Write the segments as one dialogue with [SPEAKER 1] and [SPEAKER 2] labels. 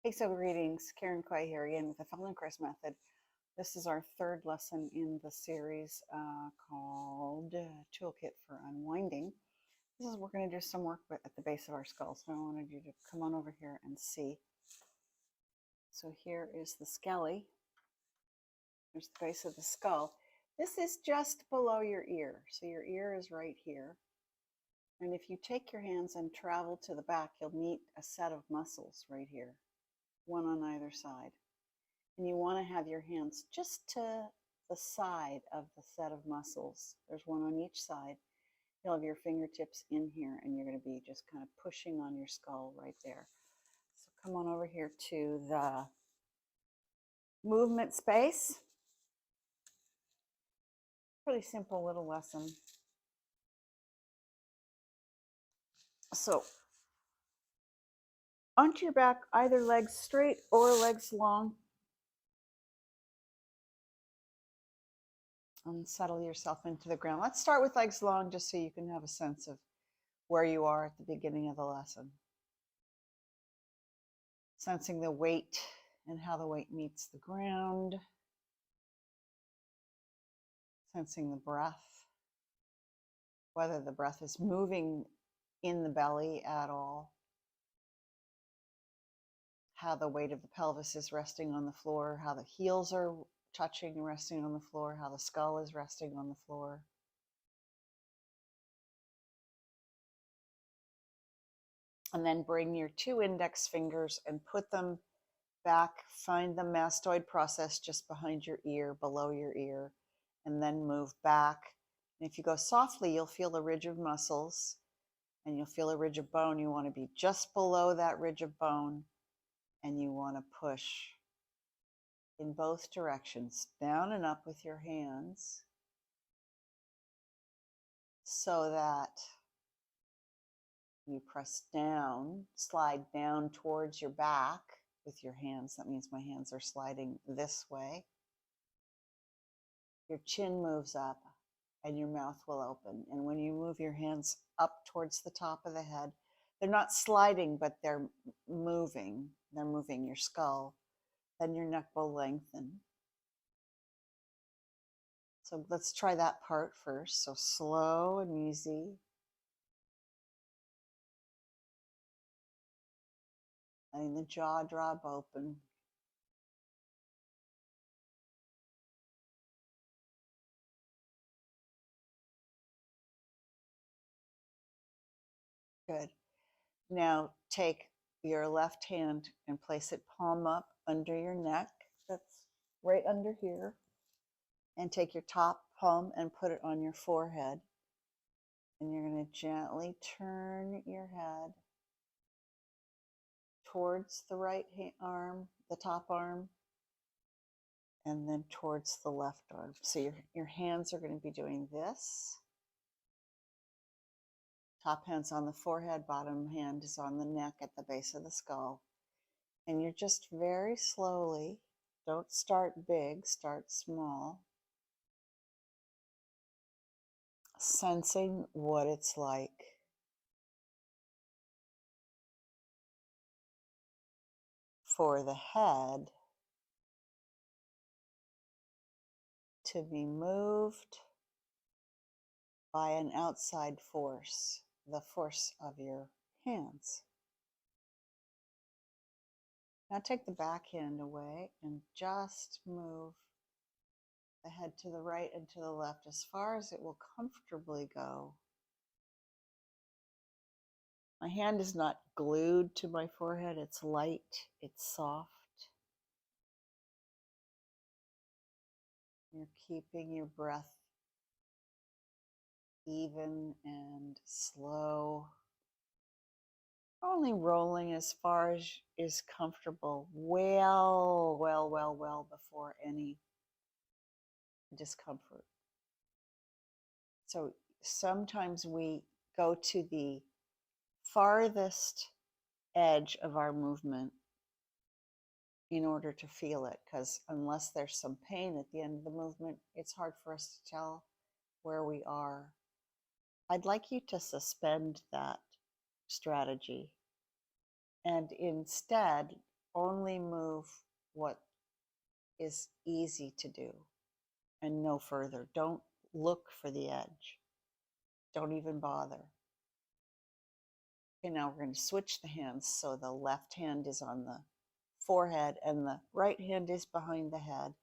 [SPEAKER 1] Hey, so greetings. Karen Quay here again with the Feldenkrais method. This is our third lesson in the series called Toolkit for Unwinding. This is we're going to do some work at the base of our skull. So I wanted you to come on over here and see. So here is the skelly. There's the base of the skull. This is just below your ear. So your ear is right here. And if you take your hands and travel to the back, you'll meet a set of muscles right here, one on either side. And you want to have your hands just to the side of the set of muscles. There's one on each side. You'll have your fingertips in here and you're going to be just kind of pushing on your skull right there. So come on over here to the movement space. Pretty simple little lesson. So onto your back, either legs straight or legs long. And settle yourself into the ground. Let's start with legs long just so you can have a sense of where you are at the beginning of the lesson. Sensing the weight and how the weight meets the ground. Sensing the breath, whether the breath is moving in the belly at all. How the weight of the pelvis is resting on the floor, how the heels are touching and resting on the floor, how the skull is resting on the floor. And then bring your 2 index fingers and put them back. Find the mastoid process just behind your ear, below your ear, and then move back. And if you go softly, you'll feel the ridge of muscles and you'll feel a ridge of bone. You want to be just below that ridge of bone and you want to push in both directions, down and up with your hands, so that you press down, slide down towards your back with your hands. That means my hands are sliding this way. Your chin moves up and your mouth will open. And when you move your hands up towards the top of the head, they're not sliding, but they're moving. They're moving your skull. Then your neck will lengthen. So let's try that part first. So slow and easy. Letting the jaw drop open. Good. Now take your left hand and place it palm up under your neck. That's right under here. And take your top palm and put it on your forehead. And you're going to gently turn your head towards the right arm, the top arm, and then towards the left arm. So your hands are going to be doing this. Top hand's on the forehead, bottom hand is on the neck at the base of the skull. And you're just very slowly, don't start big, start small, sensing what it's like for the head to be moved by an outside force, the force of your hands. Now take the back hand away and just move the head to the right and to the left as far as it will comfortably go. My hand is not glued to my forehead. It's light, it's soft. You're keeping your breath even and slow. Only rolling as far as is comfortable. Well before any discomfort. So sometimes we go to the farthest edge of our movement in order to feel it, because unless there's some pain at the end of the movement, it's hard for us to tell where we are. I'd like you to suspend that strategy and instead only move what is easy to do and no further. Don't look for the edge. Don't even bother. Okay, now we're going to switch the hands. So the left hand is on the forehead and the right hand is behind the head.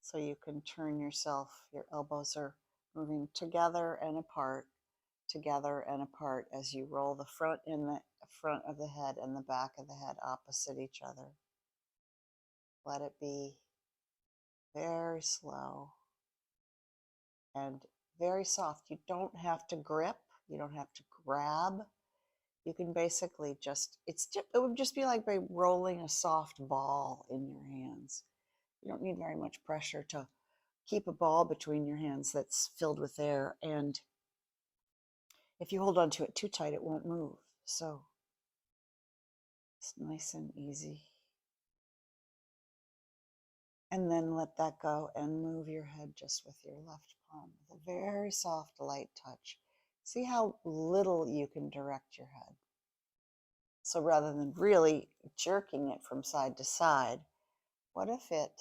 [SPEAKER 1] So you can turn yourself, your elbows are moving together and apart as you roll the front of the head and the back of the head opposite each other. Let it be very slow and very soft. You don't have to grip, you don't have to grab. You can basically it would just be like by rolling a soft ball in your hands. You don't need very much pressure to keep a ball between your hands that's filled with air, and if you hold on to it too tight, it won't move. So it's nice and easy. And then let that go and move your head just with your left palm with a very soft, light touch. See how little you can direct your head. So rather than really jerking it from side to side, what if it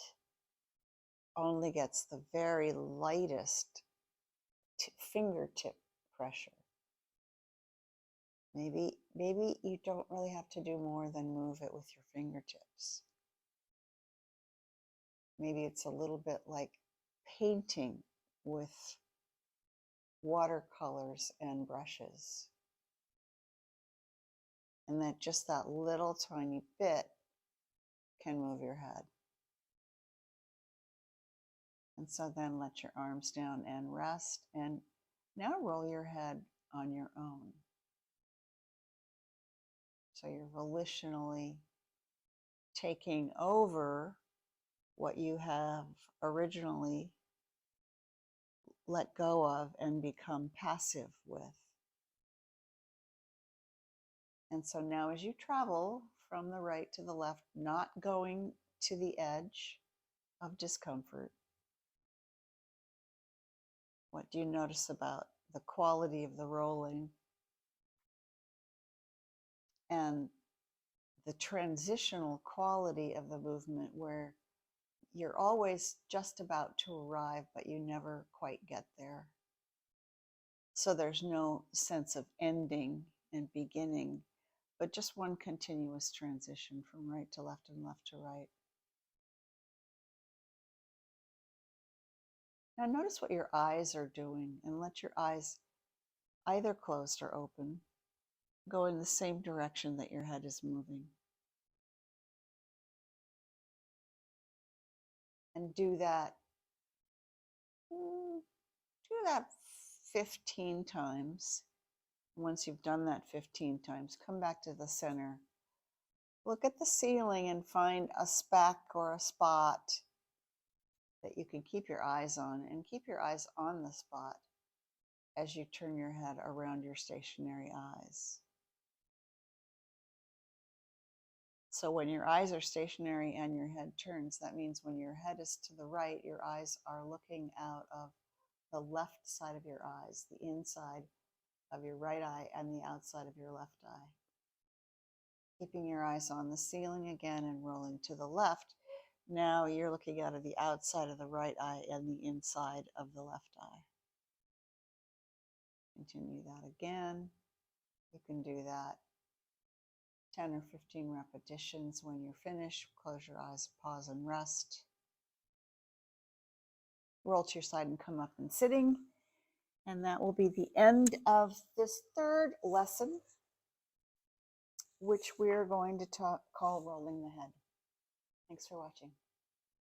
[SPEAKER 1] only gets the very lightest fingertip pressure? Maybe you don't really have to do more than move it with your fingertips. Maybe it's a little bit like painting with watercolors and brushes. And that just that little tiny bit can move your head. And so then let your arms down and rest. And now roll your head on your own. So you're volitionally taking over what you have originally let go of and become passive with. And so now as you travel from the right to the left, not going to the edge of discomfort, what do you notice about the quality of the rolling and the transitional quality of the movement, where you're always just about to arrive, but you never quite get there? So there's no sense of ending and beginning, but just one continuous transition from right to left and left to right. Now notice what your eyes are doing, and let your eyes, either closed or open, go in the same direction that your head is moving. And do that 15 times. Once you've done that 15 times, come back to the center. Look at the ceiling and find a speck or a spot that you can keep your eyes on, and keep your eyes on the spot as you turn your head around your stationary eyes. So when your eyes are stationary and your head turns, that means when your head is to the right, your eyes are looking out of the left side of your eyes, the inside of your right eye and the outside of your left eye. Keeping your eyes on the ceiling again and rolling to the left. Now you're looking out of the outside of the right eye and the inside of the left eye. Continue that again. You can do that 10 or 15 repetitions. When you're finished, close your eyes, pause and rest. Roll to your side and come up and sitting. And that will be the end of this third lesson, which we're going to call rolling the head. Thanks for watching.